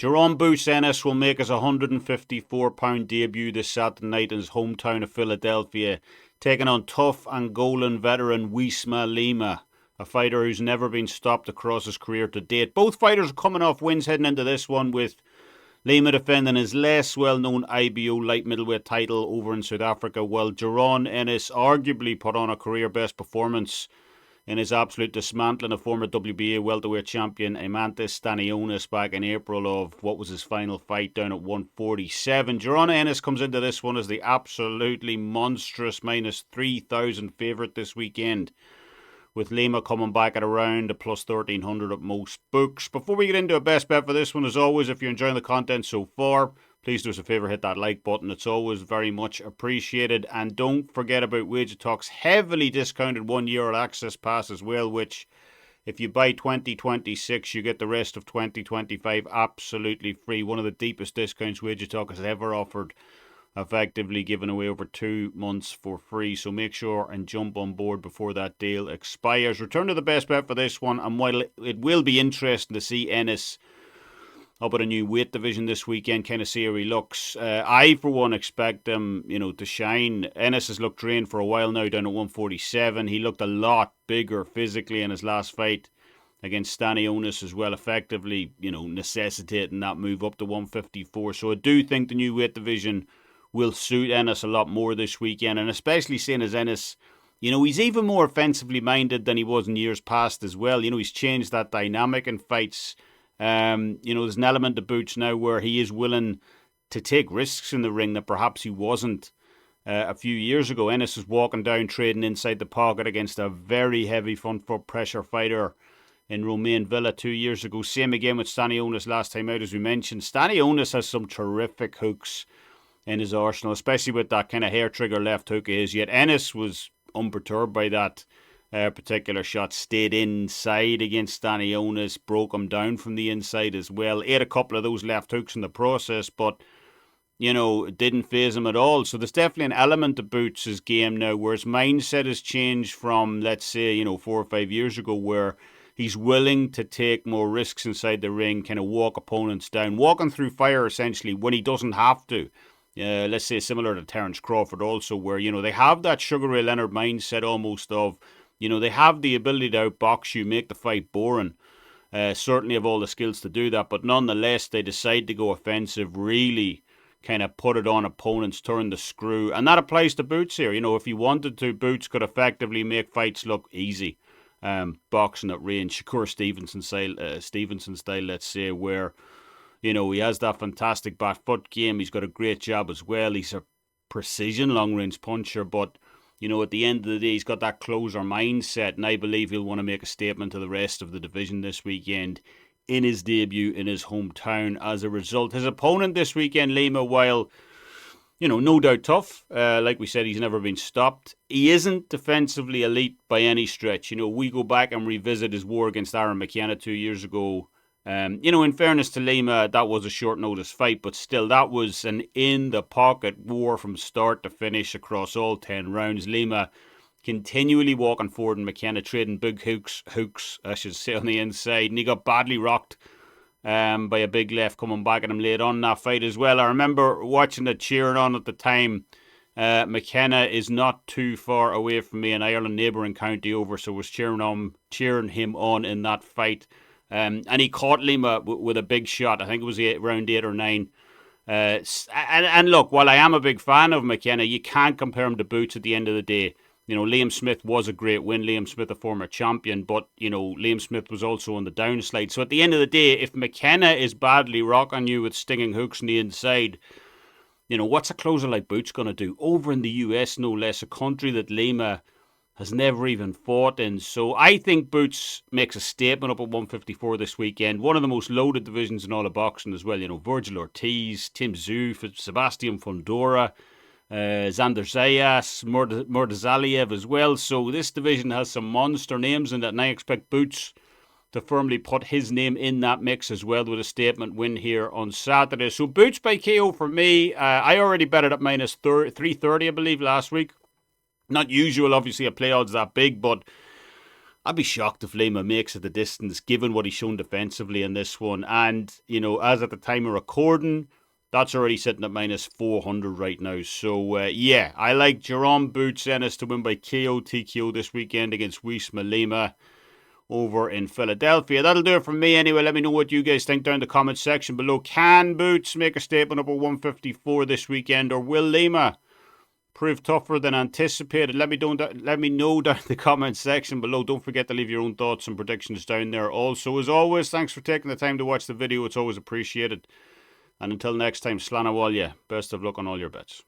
Jaron Ennis will make his £154 debut this Saturday night in his hometown of Philadelphia, taking on tough Angolan veteran Uisma Lima, a fighter who's never been stopped across his career to date. Both fighters are coming off wins heading into this one, with Lima defending his less well-known IBO light middleweight title over in South Africa, while Jaron Ennis arguably put on a career-best performance in his absolute dismantling of former WBA welterweight champion Imantas Stanionis back in April of what was his final fight down at 147. Jaron Ennis comes into this one as the absolutely monstrous minus 3,000 favourite this weekend, with Lima coming back at around a plus 1,300 at most books. Before we get into a best bet for this one, as always, if you're enjoying the content so far, please do us a favour, hit that like button. It's always very much appreciated. And don't forget about Wager Talk's heavily discounted 1 year all access pass as well, which if you buy 2026, you get the rest of 2025 absolutely free. One of the deepest discounts Wager Talk has ever offered, effectively giving away over 2 months for free. So make sure and jump on board before that deal expires. Return to the best bet for this one, and while it will be interesting to see Ennis up at a new weight division this weekend, kind of see how he looks, I for one expect him, to shine. Ennis has looked drained for a while now down at 147. He looked a lot bigger physically in his last fight against Stanionis as well, effectively, necessitating that move up to 154. So I do think the new weight division will suit Ennis a lot more this weekend, and especially seeing as Ennis, he's even more offensively minded than he was in years past as well. He's changed that dynamic in fights. There's an element to Boots now where he is willing to take risks in the ring that perhaps he wasn't a few years ago. Ennis was walking down, trading inside the pocket against a very heavy front foot pressure fighter in Romain Villa 2 years ago. Same again with Stanionis last time out, as we mentioned. Stanionis has some terrific hooks in his arsenal, especially with that kind of hair trigger left hook of his. Yet Ennis was unperturbed by that particular shot, stayed inside against Stanionis, broke him down from the inside as well. Ate a couple of those left hooks in the process, but it didn't faze him at all. So there's definitely an element to Boots' game now where his mindset has changed from, let's say, 4 or 5 years ago, where he's willing to take more risks inside the ring, kind of walk opponents down, walking through fire essentially when he doesn't have to. Let's say similar to Terence Crawford also, where, they have that Sugar Ray Leonard mindset almost of, they have the ability to outbox you, make the fight boring. Certainly have all the skills to do that, but nonetheless, they decide to go offensive, really kind of put it on opponents, turn the screw. And that applies to Boots here. If he wanted to, Boots could effectively make fights look easy. Boxing at range, Shakur Stevenson style, let's say, where, he has that fantastic back foot game. He's got a great jab as well. He's a precision long-range puncher, but at the end of the day, he's got that closer mindset, and I believe he'll want to make a statement to the rest of the division this weekend in his debut in his hometown. As a result, his opponent this weekend, Lima, while, no doubt tough, like we said, he's never been stopped. He isn't defensively elite by any stretch. We go back and revisit his war against Aaron McKenna 2 years ago. In fairness to Lima, that was a short notice fight, but still, that was an in-the-pocket war from start to finish across all 10 rounds. Lima continually walking forward and McKenna trading big hooks, I should say, on the inside, and he got badly rocked by a big left coming back at him late on in that fight as well. I remember watching it, cheering on at the time. McKenna is not too far away from me in Ireland, neighbouring county over, so was cheering him on in that fight. And he caught Lima with a big shot. I think it was round 8 or 9. And look, while I am a big fan of McKenna, you can't compare him to Boots at the end of the day. Liam Smith was a great win. Liam Smith, a former champion, but, Liam Smith was also on the downslide. So at the end of the day, if McKenna is badly rocking you with stinging hooks on the inside, what's a closer like Boots going to do? Over in the US, no less, a country that Lima has never even fought in. So I think Boots makes a statement up at 154 this weekend. One of the most loaded divisions in all of boxing as well. Virgil Ortiz, Tim Tszyu, Sebastian Fundora, Xander Zayas, Murdazaliev as well. So this division has some monster names in it, and I expect Boots to firmly put his name in that mix as well with a statement win here on Saturday. So Boots by KO for me. I already bet it at minus 330, I believe, last week. Not usual, obviously, a play odds that big, but I'd be shocked if Lima makes it the distance, given what he's shown defensively in this one. And, you know, as at the time of recording, that's already sitting at minus 400 right now. So, yeah, I like Jaron Boots Ennis to win by KO TKO this weekend against Uisma Lima over in Philadelphia. That'll do it from me anyway. Let me know what you guys think down in the comment section below. Can Boots make a statement up at 154 this weekend, or will Lima prove tougher than anticipated? Let me know down in the comment section below. Don't forget to leave your own thoughts and predictions down there. Also, as always, thanks for taking the time to watch the video. It's always appreciated. And until next time, Slánahwálja. Best of luck on all your bets.